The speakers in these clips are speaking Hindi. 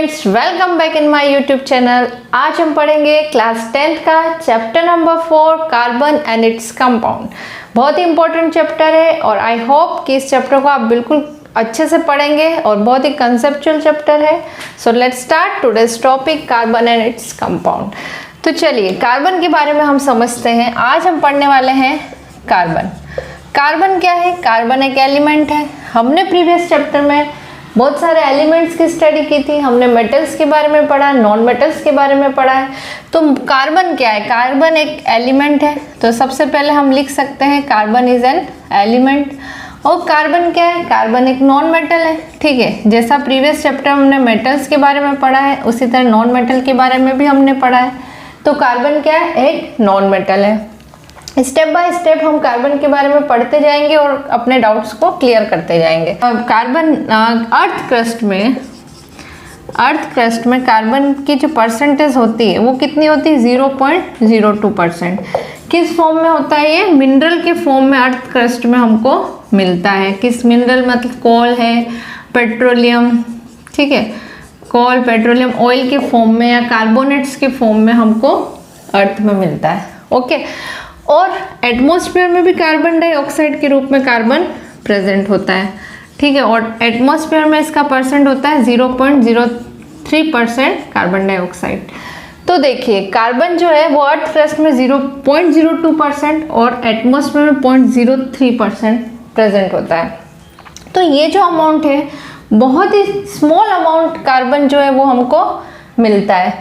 Students, welcome back in my YouTube channel. आज हम पढ़ेंगे क्लास 10th का chapter number 4 carbon and its compound. बहुत ही इंपॉर्टेंट चैप्टर है और आई होप कि इस चैप्टर को आप बिल्कुल अच्छे से पढ़ेंगे और बहुत ही कंसेप्चुअल चैप्टर है। So let's start today's topic carbon and its compound. तो चलिए कार्बन के बारे में हम समझते हैं। आज हम पढ़ने वाले हैं कार्बन। कार्बन क्या है? कार्बन एक एलिमेंट है। हमने प्रीवियस चैप्टर में बहुत सारे एलिमेंट्स की स्टडी की थी। हमने मेटल्स के बारे में पढ़ा, नॉन मेटल्स के बारे में पढ़ा है। तो कार्बन क्या है? कार्बन एक एलिमेंट है। तो सबसे पहले हम लिख सकते हैं कार्बन इज एन एलिमेंट। और कार्बन क्या है? कार्बन एक नॉन मेटल है। ठीक है, जैसा प्रीवियस चैप्टर हमने मेटल्स के बारे में पढ़ा है उसी तरह नॉन मेटल के बारे में भी हमने पढ़ा है। तो कार्बन क्या है? एक नॉन मेटल है। स्टेप बाय स्टेप हम कार्बन के बारे में पढ़ते जाएंगे और अपने डाउट्स को क्लियर करते जाएंगे। कार्बन अर्थ क्रस्ट में कार्बन की जो परसेंटेज होती है वो कितनी होती है? 0.02%। किस फॉर्म में होता है ये? मिनरल के फॉर्म में अर्थ क्रस्ट में हमको मिलता है। किस मिनरल? मतलब कोल है, पेट्रोलियम, ठीक है, कोल, पेट्रोलियम, ऑयल के फॉर्म में या कार्बोनेट्स के फॉर्म में हमको अर्थ में मिलता है। ओके, और एटमॉस्फेयर में भी कार्बन डाइऑक्साइड के रूप में कार्बन प्रेजेंट होता है। ठीक है, और एटमॉस्फेयर में इसका परसेंट होता है 0.03% कार्बन डाइऑक्साइड। तो देखिए कार्बन जो है वो अर्थ क्रस्ट में 0.02% और एटमॉस्फेयर में 0.03% प्रेजेंट होता है। तो ये जो अमाउंट है बहुत ही स्मॉल अमाउंट कार्बन जो है वो हमको मिलता है।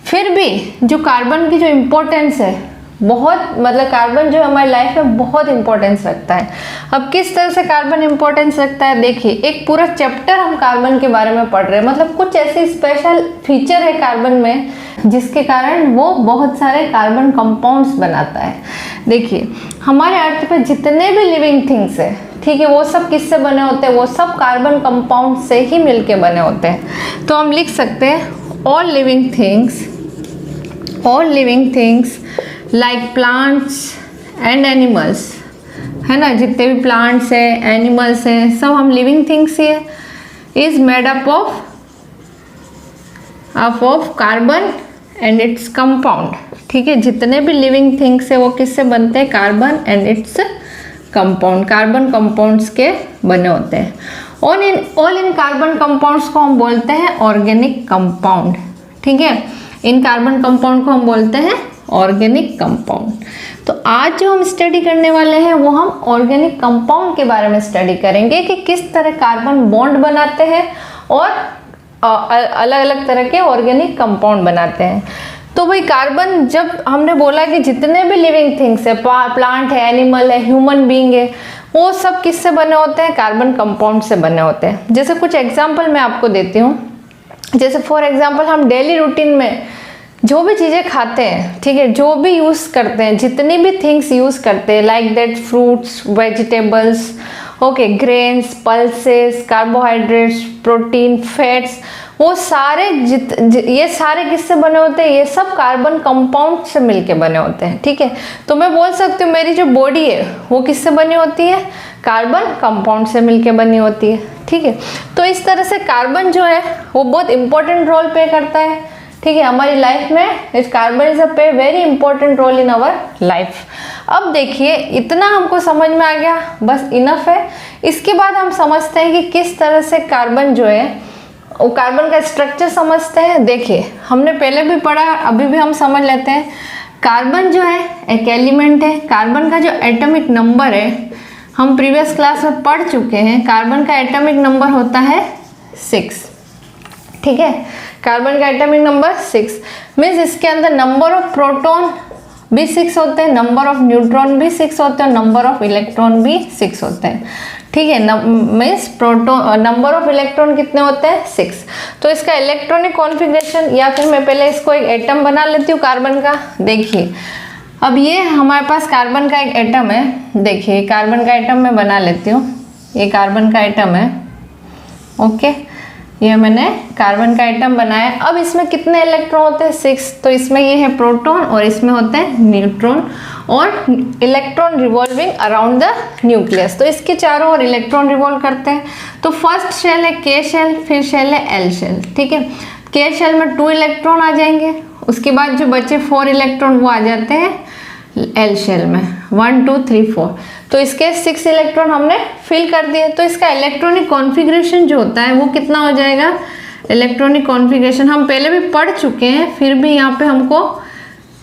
फिर भी जो कार्बन की जो इम्पोर्टेंस है बहुत, मतलब कार्बन जो हमारी लाइफ में बहुत इंपॉर्टेंस रखता है। अब किस तरह से कार्बन इंपॉर्टेंस रखता है? देखिए एक पूरा चैप्टर हम कार्बन के बारे में पढ़ रहे हैं। मतलब कुछ ऐसे स्पेशल फीचर है कार्बन में जिसके कारण वो बहुत सारे कार्बन कंपाउंड्स बनाता है। देखिए हमारे अर्थ पे जितने भी लिविंग थिंग्स है, ठीक है, वो सब किससे बने होते हैं? वो सब कार्बन कंपाउंड से ही मिलके बने होते हैं। तो हम लिख सकते हैं all living things like plants and animals, है ना, जितने भी प्लांट्स है, एनिमल्स है, सब हम लिविंग थिंग्स ही है, is made up of carbon and its compound. ठीक है, जितने भी लिविंग थिंग्स है वो किससे बनते हैं? Carbon and its compound, carbon compounds के बने होते हैं। ऑल इन कार्बन कंपाउंड्स को हम बोलते हैं ऑर्गेनिक कंपाउंड। ठीक है, इन कार्बन कंपाउंड को हम बोलते हैं ऑर्गेनिक कंपाउंड। तो आज जो हम स्टडी करने वाले हैं वो हम ऑर्गेनिक कंपाउंड के बारे में स्टडी करेंगे कि किस तरह कार्बन बॉन्ड बनाते हैं और अलग अलग तरह के ऑर्गेनिक कंपाउंड बनाते हैं। तो भाई कार्बन, जब हमने बोला कि जितने भी लिविंग थिंग्स है, प्लांट है, एनिमल है, ह्यूमन बीइंग है, वो सब किससे बने होते हैं? कार्बन कंपाउंड से बने होते हैं। जैसे कुछ एग्जाम्पल मैं आपको देती हूँ। जैसे फॉर एग्जाम्पल हम डेली रूटीन में जो भी चीज़ें खाते हैं, ठीक है, जो भी यूज़ करते हैं, जितनी भी थिंग्स यूज़ करते हैं, like that fruits, vegetables, okay, grains, pulses, carbohydrates, protein, fats, वो सारे ये सारे किससे बने होते हैं? ये सब कार्बन कंपाउंड से मिलके बने होते हैं। ठीक है, तो मैं बोल सकती हूँ मेरी जो बॉडी है वो किससे बनी होती है? कार्बन कंपाउंड से मिलके बनी होती है। ठीक है, तो इस तरह से कार्बन जो है वो बहुत इंपॉर्टेंट रोल प्ले करता है। ठीक है, हमारी लाइफ में इस carbon is a play very important role in our life. अब देखिए इतना हमको समझ में आ गया, बस इनफ है। इसके बाद हम समझते हैं कि किस तरह से कार्बन जो है वो कार्बन का स्ट्रक्चर समझते हैं। देखिए हमने पहले भी पढ़ा, अभी भी हम समझ लेते हैं। कार्बन जो है एक एलिमेंट है। कार्बन का जो एटॉमिक नंबर है हम प्रीवियस क्लास में पढ़ चुके हैं। कार्बन का एटॉमिक नंबर होता है 6। ठीक है, कार्बन का एटॉमिक नंबर 6 मीन्स इसके अंदर नंबर ऑफ प्रोटॉन भी 6 होते हैं, नंबर ऑफ न्यूट्रॉन भी 6 होते हैं, नंबर ऑफ इलेक्ट्रॉन भी 6 होते हैं। ठीक है, means proton, number of electron कितने होते हैं? 6। तो इसका इलेक्ट्रॉनिक कॉन्फ़िगरेशन, या फिर मैं पहले इसको एक एटम बना लेती हूँ कार्बन का। देखिए अब ये हमारे पास कार्बन का एक एटम है। देखिए कार्बन का एटम मैं बना लेती हूँ। ये कार्बन का एटम है। ओके, ये मैंने कार्बन का एटम बनाया। अब इसमें कितने इलेक्ट्रॉन होते हैं? 6। तो इसमें ये है प्रोटॉन और इसमें होते हैं न्यूट्रॉन और electron revolving around the nucleus. तो इसके चारों ओर इलेक्ट्रॉन रिवॉल्व करते हैं। तो फर्स्ट शेल है के शेल, फिर शेल है एल शेल। ठीक है, K शेल में 2 इलेक्ट्रॉन आ जाएंगे, उसके बाद जो बचे 4 इलेक्ट्रॉन वो आ जाते हैं L शेल में, 1 2 3 4। तो इसके 6 इलेक्ट्रॉन हमने फिल कर दिए। तो इसका इलेक्ट्रॉनिक कॉन्फ़िगरेशन जो होता है वो कितना हो जाएगा, इलेक्ट्रॉनिक कॉन्फ़िगरेशन हम पहले भी पढ़ चुके हैं, फिर भी यहाँ पे हमको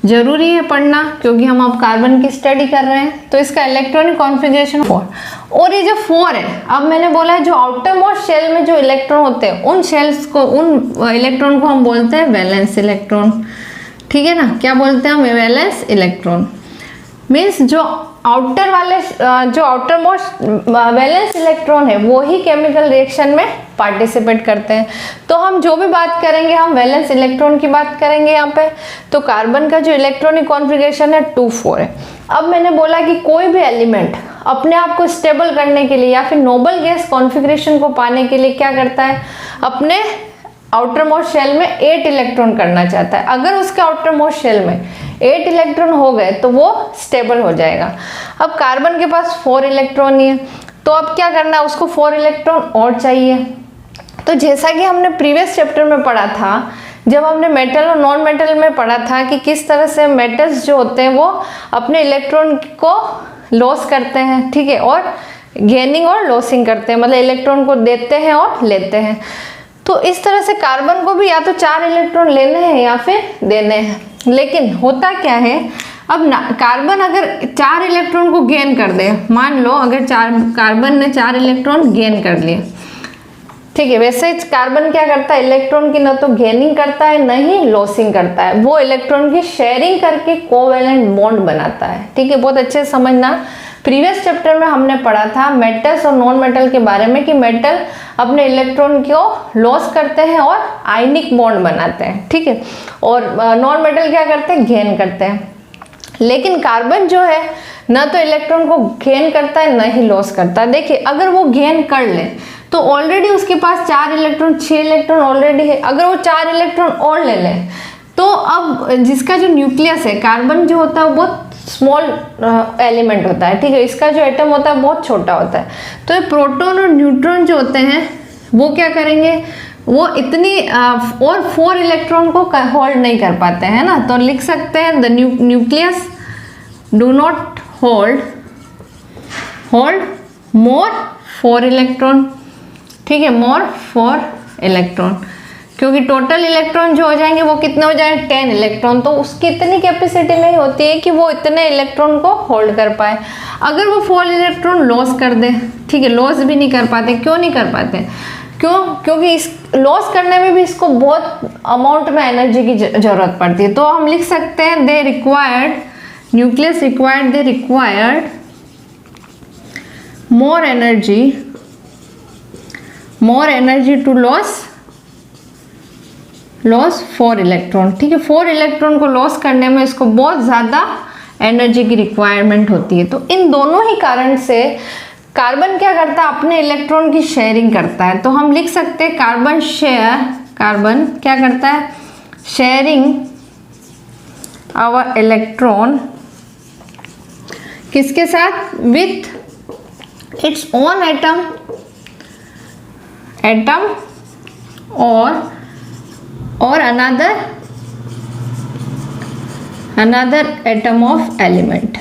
जरूरी है पढ़ना क्योंकि हम अब कार्बन की स्टडी कर रहे हैं। तो इसका इलेक्ट्रॉनिक कॉन्फ़िगरेशन 4, और ये जो 4 है, अब मैंने बोला है जो आउटर मोस्ट शेल में जो इलेक्ट्रॉन होते हैं उन शेल्स को, उन इलेक्ट्रॉन को हम बोलते हैं वैलेंस इलेक्ट्रॉन। ठीक है ना, क्या बोलते हैं हम, वैलेंस इलेक्ट्रॉन। मीन्स जो आउटर वाले, जो आउटर मोस्ट वैलेंस इलेक्ट्रॉन है वो ही केमिकल रिएक्शन में पार्टिसिपेट करते हैं। तो हम जो भी बात करेंगे हम वैलेंस इलेक्ट्रॉन की बात करेंगे यहाँ पे। तो कार्बन का जो इलेक्ट्रॉनिक कॉन्फ़िगरेशन है 2 4 है। अब मैंने बोला कि कोई भी एलिमेंट अपने आप को स्टेबल करने के लिए या फिर नोबल गैस कॉन्फ़िगरेशन को पाने के लिए क्या करता है, अपने आउटर मोस्ट शेल में 8 इलेक्ट्रॉन करना चाहता है। अगर उसके आउटर मोस्ट शेल में 8 इलेक्ट्रॉन हो गए तो वो स्टेबल हो जाएगा। अब कार्बन के पास 4 इलेक्ट्रॉन ही है, तो अब क्या करना है, उसको 4 इलेक्ट्रॉन और चाहिए। तो जैसा कि हमने प्रीवियस चैप्टर में पढ़ा था, जब हमने मेटल और नॉन मेटल में पढ़ा था कि किस तरह से मेटल्स जो होते हैं वो अपने इलेक्ट्रॉन को लॉस करते हैं, ठीक है, और गेनिंग और लॉसिंग करते हैं, मतलब इलेक्ट्रॉन को देते हैं और लेते हैं। तो इस तरह से कार्बन को भी या तो 4 इलेक्ट्रॉन लेने हैं या फिर देने हैं। लेकिन होता क्या है, अब कार्बन अगर 4 इलेक्ट्रॉन को गेन कर दे, मान लो अगर कार्बन ने 4 इलेक्ट्रॉन गेन कर लिए, ठीक है, वैसे ही कार्बन क्या करता है, इलेक्ट्रॉन की न तो गेनिंग करता है न ही लॉसिंग करता है, वो इलेक्ट्रॉन की शेयरिंग करके कोवेलेंट बॉन्ड बनाता है। ठीक है, बहुत अच्छे से समझना। प्रीवियस चैप्टर में हमने पढ़ा था मेटल्स और नॉन मेटल के बारे में कि मेटल अपने इलेक्ट्रॉन को लॉस करते हैं और आयनिक बॉन्ड बनाते हैं, ठीक है, और नॉन मेटल क्या करते हैं, गेन करते हैं। लेकिन कार्बन जो है ना तो इलेक्ट्रॉन को गेन करता है ना ही लॉस करता है। देखिए, अगर वो गेन कर ले तो ऑलरेडी उसके पास 4 इलेक्ट्रॉन 6 इलेक्ट्रॉन ऑलरेडी है, अगर वो 4 इलेक्ट्रॉन और ले ले तो अब जिसका जो न्यूक्लियस है, कार्बन जो होता है वो बहुत स्मॉल एलिमेंट होता है, ठीक है, इसका जो एटम होता है बहुत छोटा होता है। तो ये प्रोटॉन और न्यूट्रॉन जो होते हैं वो क्या करेंगे, वो इतनी और 4 इलेक्ट्रॉन को होल्ड नहीं कर पाते हैं ना। तो लिख सकते हैं the nucleus do not hold more 4 electron, ठीक है, मोर 4 इलेक्ट्रॉन, क्योंकि टोटल इलेक्ट्रॉन जो हो जाएंगे वो कितने हो जाएंगे, 10 इलेक्ट्रॉन। तो उसकी इतनी कैपेसिटी नहीं होती है कि वो इतने इलेक्ट्रॉन को होल्ड कर पाए। अगर वो 4 इलेक्ट्रॉन लॉस कर दे, ठीक है, लॉस भी नहीं कर पाते। क्यों नहीं कर पाते, क्योंकि इस लॉस करने में भी इसको बहुत अमाउंट में एनर्जी की जरूरत पड़ती है। तो हम लिख सकते हैं they required, nucleus required, they required more energy to loss 4 electron, ठीक है, 4 इलेक्ट्रॉन को लॉस करने में इसको बहुत ज़्यादा एनर्जी की रिक्वायरमेंट होती है। तो इन दोनों ही कारण से कार्बन क्या करता है, अपने इलेक्ट्रॉन की शेयरिंग करता है। तो हम लिख सकते हैं कार्बन क्या करता है, शेयरिंग आवर इलेक्ट्रॉन किसके साथ, विथ इट्स ओन एटम और another atom of element,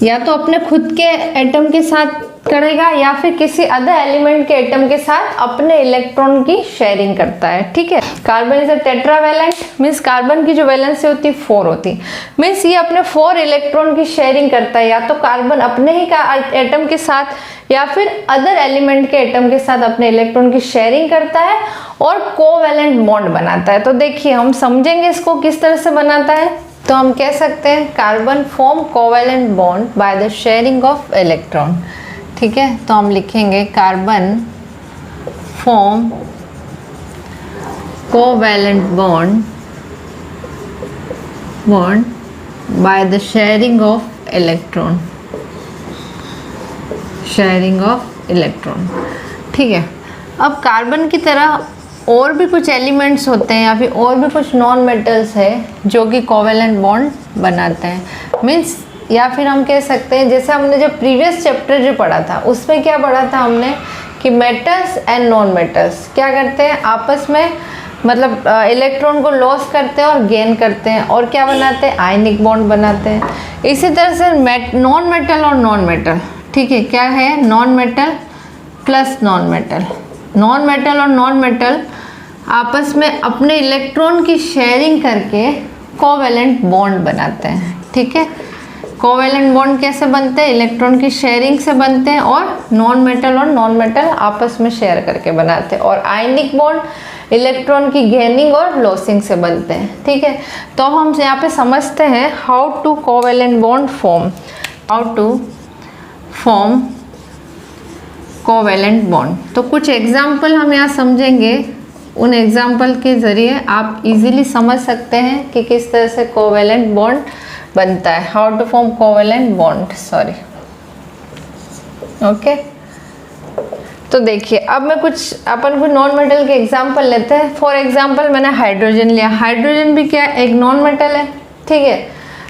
या तो अपने खुद के एटम के साथ करेगा या फिर किसी अदर एलिमेंट के एटम के साथ अपने इलेक्ट्रॉन की शेयरिंग करता है, ठीक है। Carbon is a tetravalent, means carbon की जो वैलेंसी होती है 4 होती है, मीन्स ये अपने 4 इलेक्ट्रॉन की शेयरिंग करता है, या तो कार्बन अपने ही का एटम के साथ या फिर अदर एलिमेंट के एटम के साथ अपने इलेक्ट्रॉन की शेयरिंग करता है और कोवैलेंट बॉन्ड बनाता है। तो देखिए हम समझेंगे इसको किस तरह से बनाता है। तो हम कह सकते हैं carbon form covalent bond by the sharing of electron, ठीक है। तो हम लिखेंगे carbon form covalent bond by the sharing of electron, ठीक है। अब कार्बन की तरह और भी कुछ एलिमेंट्स होते हैं या फिर और भी कुछ नॉन मेटल्स है जो कि कोवैलेंट बॉन्ड बनाते हैं, मीन्स या फिर हम कह सकते हैं जैसे हमने जब प्रीवियस चैप्टर जो पढ़ा था उसमें क्या पढ़ा था हमने कि मेटल्स एंड नॉन मेटल्स क्या करते हैं आपस में, मतलब इलेक्ट्रॉन को लॉस करते हैं और गेन करते हैं, और क्या बनाते हैं, आयनिक बॉन्ड बनाते हैं। इसी तरह से नॉन मेटल और नॉन मेटल, ठीक है, क्या है, non metal plus non metal. Non metal और नॉन मेटल आपस में अपने इलेक्ट्रॉन की शेयरिंग करके कोवेलेंट बॉन्ड बनाते हैं, ठीक है। कोवेलेंट बॉन्ड कैसे बनते हैं, इलेक्ट्रॉन की शेयरिंग से बनते हैं, और नॉन मेटल आपस में शेयर करके बनाते हैं। और आयनिक बॉन्ड इलेक्ट्रॉन की गेनिंग और लॉसिंग से बनते हैं, ठीक है। तो अब हम यहाँ पे समझते हैं how to covalent bond form, how to form covalent bond. तो कुछ एग्जाम्पल हम यहाँ समझेंगे, उन एग्जाम्पल के ज़रिए आप इजीली समझ सकते हैं कि किस तरह से कोवेलेंट बॉन्ड बनता है, how to form covalent bond, sorry, okay. तो देखिए अब मैं कुछ अपन को नॉन मेटल के एग्जाम्पल लेते हैं। फॉर एग्जाम्पल मैंने हाइड्रोजन लिया, हाइड्रोजन भी क्या एक नॉन मेटल है, ठीक है,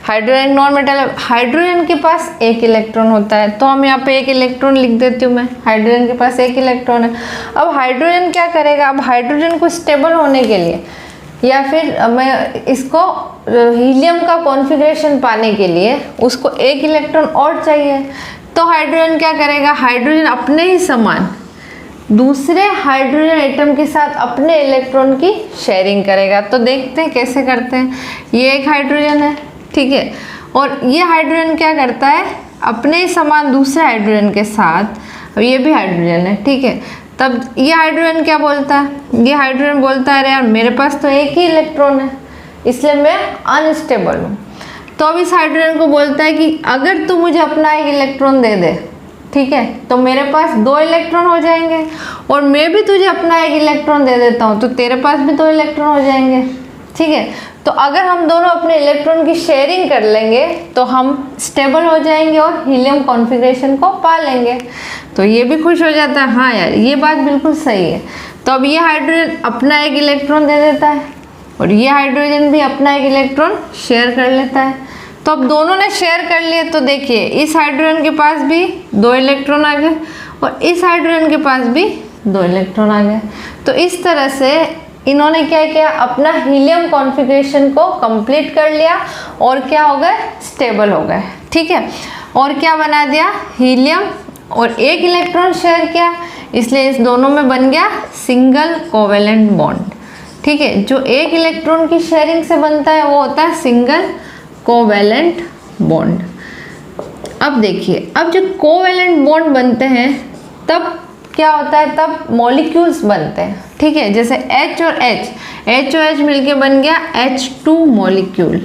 हाइड्रोजन नॉन मेटल है। हाइड्रोजन के पास एक इलेक्ट्रॉन होता है, तो हम यहाँ पे एक इलेक्ट्रॉन लिख देती हूँ मैं, हाइड्रोजन के पास एक इलेक्ट्रॉन है। अब हाइड्रोजन क्या करेगा, अब हाइड्रोजन को स्टेबल होने के लिए या फिर मैं इसको हीलियम का कॉन्फ़िगरेशन पाने के लिए उसको एक इलेक्ट्रॉन और चाहिए, तो हाइड्रोजन क्या करेगा, हाइड्रोजन अपने ही समान दूसरे हाइड्रोजन एटम के साथ अपने इलेक्ट्रॉन की शेयरिंग करेगा। तो देखते हैं कैसे करते हैं। ये एक हाइड्रोजन है, ठीक है, और ये हाइड्रोजन क्या करता है, अपने ही समान दूसरे हाइड्रोजन के साथ, अब ये भी हाइड्रोजन है, ठीक है, तब ये हाइड्रोजन क्या बोलता है, ये हाइड्रोजन बोलता है अरे यार मेरे पास तो एक ही इलेक्ट्रॉन है इसलिए मैं अनस्टेबल हूँ। तो अब इस हाइड्रोजन को बोलता है कि अगर तू मुझे अपना एक इलेक्ट्रॉन दे दे, ठीक है, तो मेरे पास 2 इलेक्ट्रॉन हो जाएंगे, और मैं भी तुझे अपना एक इलेक्ट्रॉन दे देता हूँ तो तेरे पास भी 2 इलेक्ट्रॉन हो जाएंगे, ठीक है। तो अगर हम दोनों अपने इलेक्ट्रॉन की शेयरिंग कर लेंगे तो हम स्टेबल हो जाएंगे और हीलियम कॉन्फ़िगरेशन को पा लेंगे। तो ये भी खुश हो जाता है, हाँ यार ये बात बिल्कुल सही है। तो अब ये हाइड्रोजन अपना एक इलेक्ट्रॉन दे देता है और ये हाइड्रोजन भी अपना एक इलेक्ट्रॉन शेयर कर लेता है। तो अब दोनों ने शेयर कर लिए, तो देखिए इस हाइड्रोजन के पास भी 2 इलेक्ट्रॉन आ गए और इस हाइड्रोजन के पास भी 2 इलेक्ट्रॉन आ गए। तो इस तरह से इन्होंने क्या किया, अपना हीलियम कॉन्फ़िगरेशन को कंप्लीट कर लिया और क्या हो गए, स्टेबल हो गए, ठीक है। और क्या बना दिया, हीलियम, और एक इलेक्ट्रॉन शेयर किया, इसलिए इस दोनों में बन गया सिंगल कोवेलेंट बॉन्ड, ठीक है। जो एक इलेक्ट्रॉन की शेयरिंग से बनता है वो होता है सिंगल कोवेलेंट बॉन्ड। अब देखिए, अब जब कोवेलेंट बॉन्ड बनते हैं तब क्या होता है, तब मॉलिक्यूल्स बनते हैं, ठीक है। जैसे H और H मिलके बन गया H2 मॉलिक्यूल,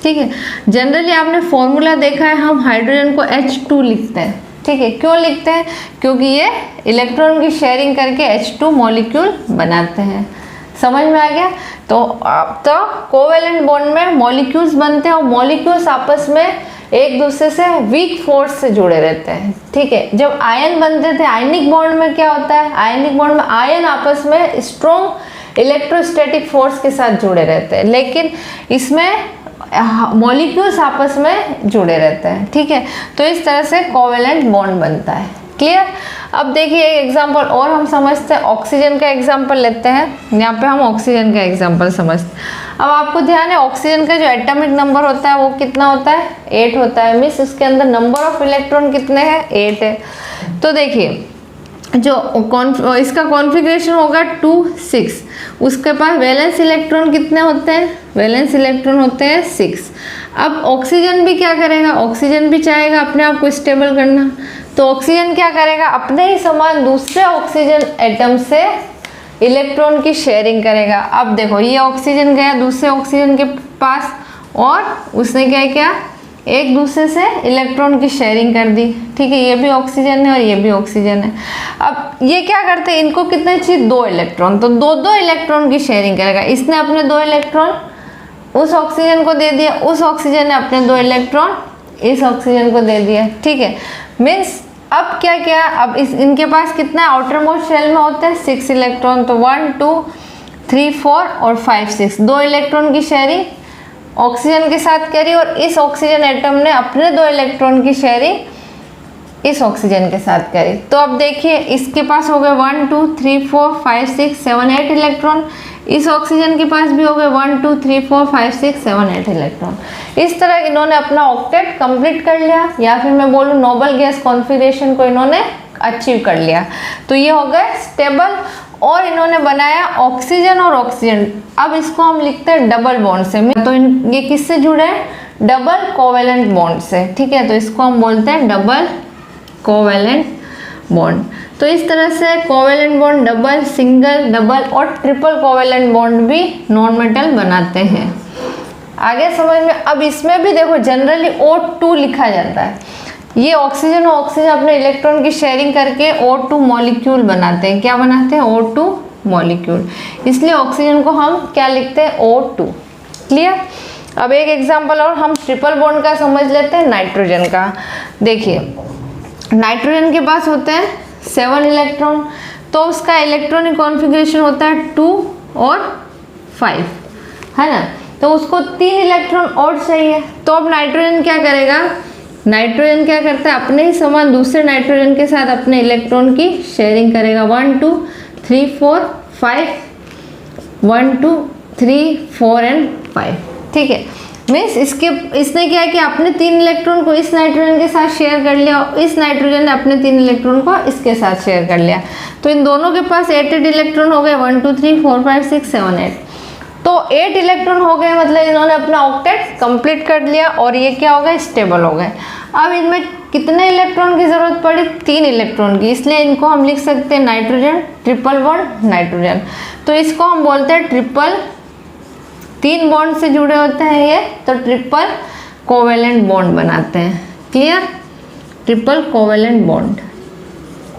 ठीक है। जनरली आपने फॉर्मूला देखा है, हम हाइड्रोजन को H2 लिखते हैं, ठीक है। क्यों लिखते हैं, क्योंकि ये इलेक्ट्रॉन की शेयरिंग करके H2 मॉलिक्यूल बनाते हैं। समझ में आ गया। तो कोवेलेंट बॉन्ड में मॉलिक्यूल्स बनते हैं और मॉलिक्यूल्स आपस में एक दूसरे से वीक फोर्स से जुड़े रहते हैं, ठीक है। जब आयन बनते थे, आयनिक बॉन्ड में क्या होता है, आयनिक बॉन्ड में आयन आपस में स्ट्रॉन्ग इलेक्ट्रोस्टैटिक फोर्स के साथ जुड़े रहते हैं, लेकिन इसमें मॉलिक्यूल्स आपस में जुड़े रहते हैं, ठीक है। तो इस तरह से कोवेलेंट बॉन्ड बनता है। क्लियर। अब देखिए एक एग्जांपल और हम समझते हैं, ऑक्सीजन का एग्जांपल लेते हैं। यहाँ पे हम ऑक्सीजन का एग्जांपल समझते हैं। अब आपको ध्यान है ऑक्सीजन का जो एटॉमिक नंबर होता है वो कितना होता है, 8 होता है। मीन्स उसके अंदर नंबर ऑफ इलेक्ट्रॉन कितने हैं, 8 है। तो देखिए जो इसका कॉन्फ़िगरेशन होगा 2 6, उसके पास वैलेंस इलेक्ट्रॉन कितने होते हैं, वैलेंस इलेक्ट्रॉन होते हैं 6। अब ऑक्सीजन भी क्या करेगा, ऑक्सीजन भी चाहेगा अपने आप को स्टेबल करना, तो ऑक्सीजन क्या करेगा, अपने ही समान दूसरे ऑक्सीजन एटम से इलेक्ट्रॉन की शेयरिंग करेगा। अब देखो ये ऑक्सीजन गया दूसरे ऑक्सीजन के पास और उसने क्या किया, एक दूसरे से इलेक्ट्रॉन की शेयरिंग कर दी, ठीक है। ये भी ऑक्सीजन है और ये भी ऑक्सीजन है। अब ये क्या करते हैं, इनको कितने चाहिए, 2 इलेक्ट्रॉन, तो 2 इलेक्ट्रॉन की शेयरिंग करेगा। इसने अपने 2 इलेक्ट्रॉन उस ऑक्सीजन को दे दिया, उस ऑक्सीजन ने अपने 2 इलेक्ट्रॉन इस ऑक्सीजन को दे दिया, ठीक है। मीन्स अब क्या किया, अब इनके पास कितना आउटर मोस्ट शेल में होते हैं 6 इलेक्ट्रॉन, तो 1 2 3 4 और 5 6, 2 इलेक्ट्रॉन की शेयरिंग ऑक्सीजन के साथ करी और इस ऑक्सीजन एटम ने अपने 2 इलेक्ट्रॉन की शेयरिंग इस ऑक्सीजन के साथ करी। तो अब देखिए इसके पास हो गए 1 2 3 4 5 6 7 8 इलेक्ट्रॉन, इस ऑक्सीजन के पास भी हो गए 1 2 3 4 5 6 7 8 इलेक्ट्रॉन। इस तरह इन्होंने अपना ऑक्टेट कंप्लीट कर लिया, या फिर मैं बोलूँ नोबल गैस कॉन्फ़िगरेशन को इन्होंने अचीव कर लिया। तो ये हो गए स्टेबल, और इन्होंने बनाया ऑक्सीजन और ऑक्सीजन। अब इसको हम लिखते हैं डबल बॉन्ड से। तो ये किससे जुड़े हैं? डबल कोवेलेंट बॉन्ड से, ठीक है। तो इसको हम बोलते हैं डबल कोवेलेंट बॉन्ड। तो इस तरह से covalent bond double, single, double और ट्रिपल कोवेलेंट बॉन्ड भी नॉन मेटल बनाते हैं। आगे समझ में। अब इसमें भी देखो जनरली O2 लिखा जाता है। ये ऑक्सीजन और ऑक्सीजन अपने इलेक्ट्रॉन की शेयरिंग करके O2 मॉलिक्यूल बनाते हैं। क्या बनाते हैं? O2 molecule. इसलिए ऑक्सीजन को हम क्या लिखते हैं? O2। क्लियर। अब एक एग्जांपल और हम ट्रिपल बॉन्ड का समझ लेते हैं, नाइट्रोजन का। देखिए नाइट्रोजन के पास होते हैं 7 इलेक्ट्रॉन, तो उसका इलेक्ट्रॉनिक कॉन्फ़िगरेशन होता है 2 और 5, है ना। तो उसको 3 इलेक्ट्रॉन और चाहिए। तो अब नाइट्रोजन क्या करेगा? नाइट्रोजन क्या करता है? अपने ही समान दूसरे नाइट्रोजन के साथ अपने इलेक्ट्रॉन की शेयरिंग करेगा। 1 2 3 4 5, 1 2 3 4 एंड 5, ठीक है। मीन्स इसने क्या है कि अपने 3 इलेक्ट्रॉन को इस नाइट्रोजन के साथ शेयर कर लिया, और इस नाइट्रोजन ने अपने 3 इलेक्ट्रॉन को इसके साथ शेयर कर लिया। तो इन दोनों के पास 8 इलेक्ट्रॉन हो गए, 1 2 3 4 5 6 7 8। तो 8 इलेक्ट्रॉन हो गए, मतलब इन्होंने अपना ऑक्टेट कंप्लीट कर लिया, और ये क्या हो गए? स्टेबल हो गए। अब इनमें कितने इलेक्ट्रॉन की जरूरत पड़ी? 3 इलेक्ट्रॉन की, इसलिए इनको हम लिख सकते हैं नाइट्रोजन ट्रिपल बॉन्ड नाइट्रोजन। तो इसको हम बोलते हैं ट्रिपल, 3 बॉन्ड से जुड़े होते हैं ये, तो ट्रिपल कोवेलेंट बॉन्ड बनाते हैं। क्लियर। ट्रिपल कोवेलेंट बॉन्ड,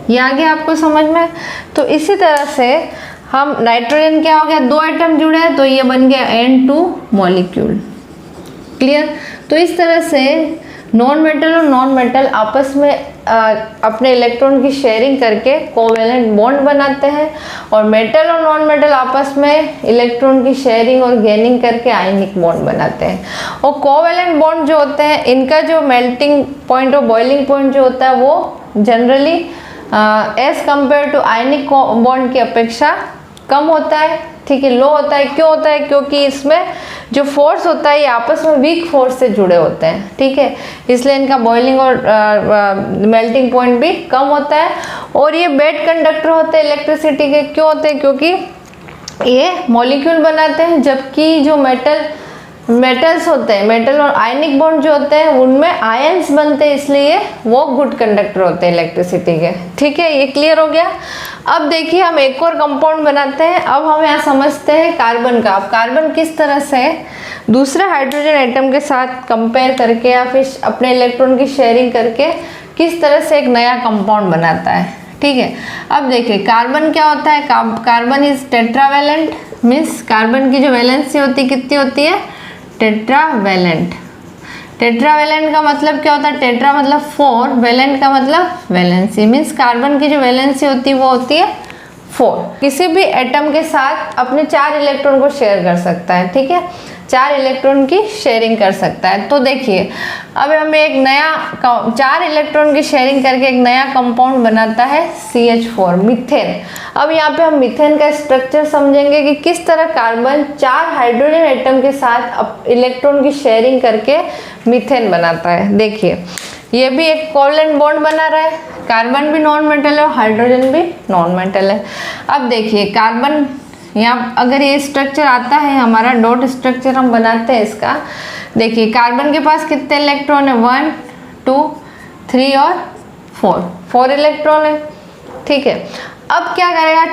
ये आ गया आपको समझ में। तो इसी तरह से हम नाइट्रोजन क्या हो गया? 2 एटम जुड़े हैं, तो ये बन गया N2 मॉलिक्यूल। क्लियर। तो इस तरह से नॉन मेटल और नॉन मेटल आपस में अपने इलेक्ट्रॉन की शेयरिंग करके कोवेलेंट बॉन्ड बनाते हैं, और मेटल और नॉन मेटल आपस में इलेक्ट्रॉन की शेयरिंग और गेनिंग करके आयनिक बॉन्ड बनाते हैं। और कोवेलेंट बॉन्ड जो होते हैं, इनका जो मेल्टिंग पॉइंट और बॉइलिंग पॉइंट जो होता है वो generally as compare to ionic bond की अपेक्षा कम होता है, ठीक है, लो होता है। क्यों होता है? क्योंकि इसमें जो फोर्स होता है ये आपस में वीक फोर्स से जुड़े होते हैं, ठीक है, इसलिए इनका बॉइलिंग और मेल्टिंग पॉइंट भी कम होता है। और ये बेड कंडक्टर होते हैं इलेक्ट्रिसिटी के। क्यों होते हैं? क्योंकि ये मॉलिक्यूल बनाते हैं, जबकि जो मेटल्स होते हैं, मेटल और आयनिक बॉन्ड जो होते हैं उनमें आयंस बनते हैं, इसलिए वो गुड कंडक्टर होते हैं इलेक्ट्रिसिटी के, ठीक है। ये क्लियर हो गया। अब देखिए हम एक और कंपाउंड बनाते हैं। अब हम यहाँ समझते हैं कार्बन का। अब कार्बन किस तरह से दूसरे हाइड्रोजन एटम के साथ कंपेयर करके या फिर अपने इलेक्ट्रॉन की शेयरिंग करके किस तरह से एक नया कंपाउंड बनाता है, ठीक है। अब देखिए कार्बन क्या होता है? Carbon is tetravalent, means carbon की जो वैलेंसी होती है कितनी होती है? टेट्रावेलेंट। टेट्रावेलेंट का मतलब क्या होता है? टेट्रा मतलब 4, वेलेंट का मतलब वैलेंसी, मीन्स कार्बन की जो वैलेंसी होती है वो होती है 4। किसी भी एटम के साथ अपने 4 इलेक्ट्रॉन को शेयर कर सकता है, ठीक है, 4 इलेक्ट्रॉन की शेयरिंग कर सकता है। तो देखिए अब हमें एक नया 4 इलेक्ट्रॉन की शेयरिंग करके एक नया कंपाउंड बनाता है CH4, मीथेन। अब यहाँ पे हम मीथेन का स्ट्रक्चर समझेंगे कि किस तरह कार्बन 4 हाइड्रोजन एटम के साथ इलेक्ट्रॉन की शेयरिंग करके मीथेन बनाता है। देखिए ये भी एक कोवेलेंट बॉन्ड बना रहा है, कार्बन भी नॉन मेटल है और हाइड्रोजन भी नॉन मेटल है। अब देखिए कार्बन, यहाँ अगर ये स्ट्रक्चर आता है हमारा, डॉट स्ट्रक्चर हम बनाते हैं इसका। देखिए कार्बन के पास कितने इलेक्ट्रॉन है? 1 2 3 और 4 इलेक्ट्रॉन है, ठीक है। अब क्या करेगा?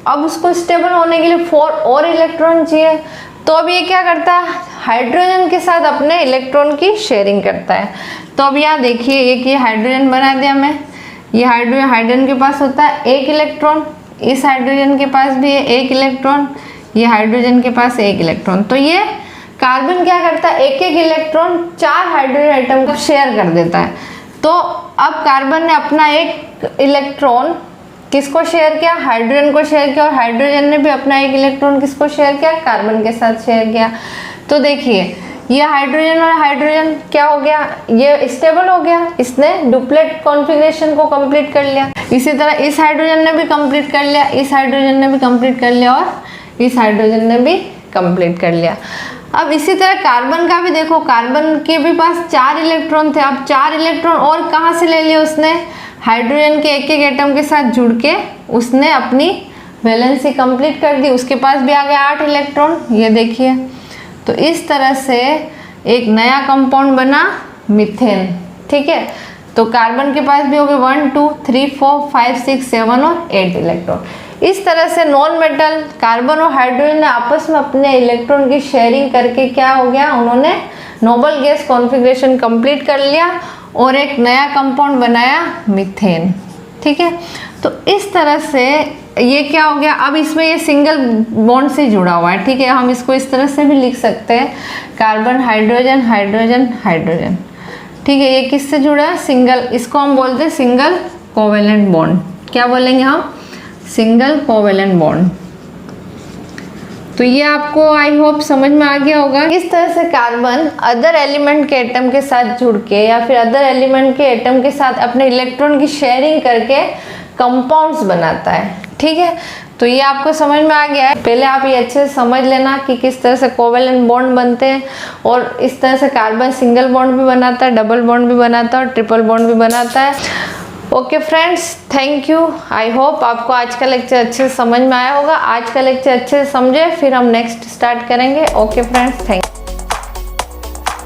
अब उसको स्टेबल होने के लिए 4 और इलेक्ट्रॉन चाहिए। तो अब ये क्या करता है? हाइड्रोजन के साथ अपने इलेक्ट्रॉन की शेयरिंग करता है। तो अब यहाँ देखिए एक ये हाइड्रोजन बना दिया मैं। ये हाइड्रोजन के पास होता है 1 इलेक्ट्रॉन, इस हाइड्रोजन के पास भी है 1 इलेक्ट्रॉन, ये हाइड्रोजन के पास 1 इलेक्ट्रॉन। तो ये कार्बन क्या करता है? 1-1 इलेक्ट्रॉन 4 हाइड्रोजन एटम को शेयर कर देता है। तो अब कार्बन ने अपना 1 इलेक्ट्रॉन किसको शेयर किया? हाइड्रोजन को शेयर किया, और हाइड्रोजन ने भी अपना 1 इलेक्ट्रॉन किसको शेयर किया? कार्बन के साथ शेयर किया। तो देखिए ये हाइड्रोजन और हाइड्रोजन क्या हो गया, ये स्टेबल हो गया, इसने डुप्लेट कॉन्फ़िगरेशन को कंप्लीट कर लिया। इसी तरह इस हाइड्रोजन ने भी कंप्लीट कर लिया, इस हाइड्रोजन ने भी कंप्लीट कर लिया और इस हाइड्रोजन ने भी कंप्लीट कर लिया। अब इसी तरह कार्बन का भी देखो, कार्बन के भी पास 4 इलेक्ट्रॉन थे। अब 4 इलेक्ट्रॉन और कहाँ से ले लिए उसने, हाइड्रोजन के एक एक एटम के साथ जुड़ के उसने अपनी वैलेंसी कंप्लीट कर दी, उसके पास भी आ गया 8 इलेक्ट्रॉन। ये देखिए, तो इस तरह से एक नया कंपाउंड बना मीथेन। ठीक है, तो कार्बन के पास भी हो गए 1 2 3 4 5 6 7 और 8 इलेक्ट्रॉन। इस तरह से नॉन मेटल कार्बन और हाइड्रोजन ने आपस में अपने इलेक्ट्रॉन की शेयरिंग करके क्या हो गया, उन्होंने नोबल गैस कॉन्फ़िगरेशन कंप्लीट कर लिया और एक नया कंपाउंड बनाया मीथेन। ठीक है, तो इस तरह से ये क्या हो गया, अब इसमें ये सिंगल बॉन्ड से जुड़ा हुआ है। ठीक है, हम इसको इस तरह से भी लिख सकते हैं, कार्बन हाइड्रोजन हाइड्रोजन हाइड्रोजन। ठीक है, ये किससे जुड़ा है, सिंगल, इसको हम बोलते हैं सिंगल कोवेलेंट बॉन्ड। क्या बोलेंगे हम, सिंगल कोवेलेंट बॉन्ड। तो ये आपको आई होप समझ में आ गया होगा। इस तरह से कार्बन अदर एलिमेंट के एटम के साथ जुड़ के या फिर अदर एलिमेंट के एटम के साथ अपने इलेक्ट्रॉन की शेयरिंग करके कंपाउंड्स बनाता है। ठीक है, तो ये आपको समझ में आ गया है। पहले आप ये अच्छे से समझ लेना कि किस तरह से कोवेलेंट बॉन्ड बनते हैं, और इस तरह से कार्बन सिंगल बॉन्ड भी बनाता है, डबल बॉन्ड भी बनाता है और ट्रिपल बॉन्ड भी बनाता है। Okay friends, thank you. I hope आपको आज का लेक्चर अच्छे से समझ में आया होगा। आज का लेक्चर अच्छे से समझे, फिर हम नेक्स्ट स्टार्ट करेंगे। Okay friends, thank you.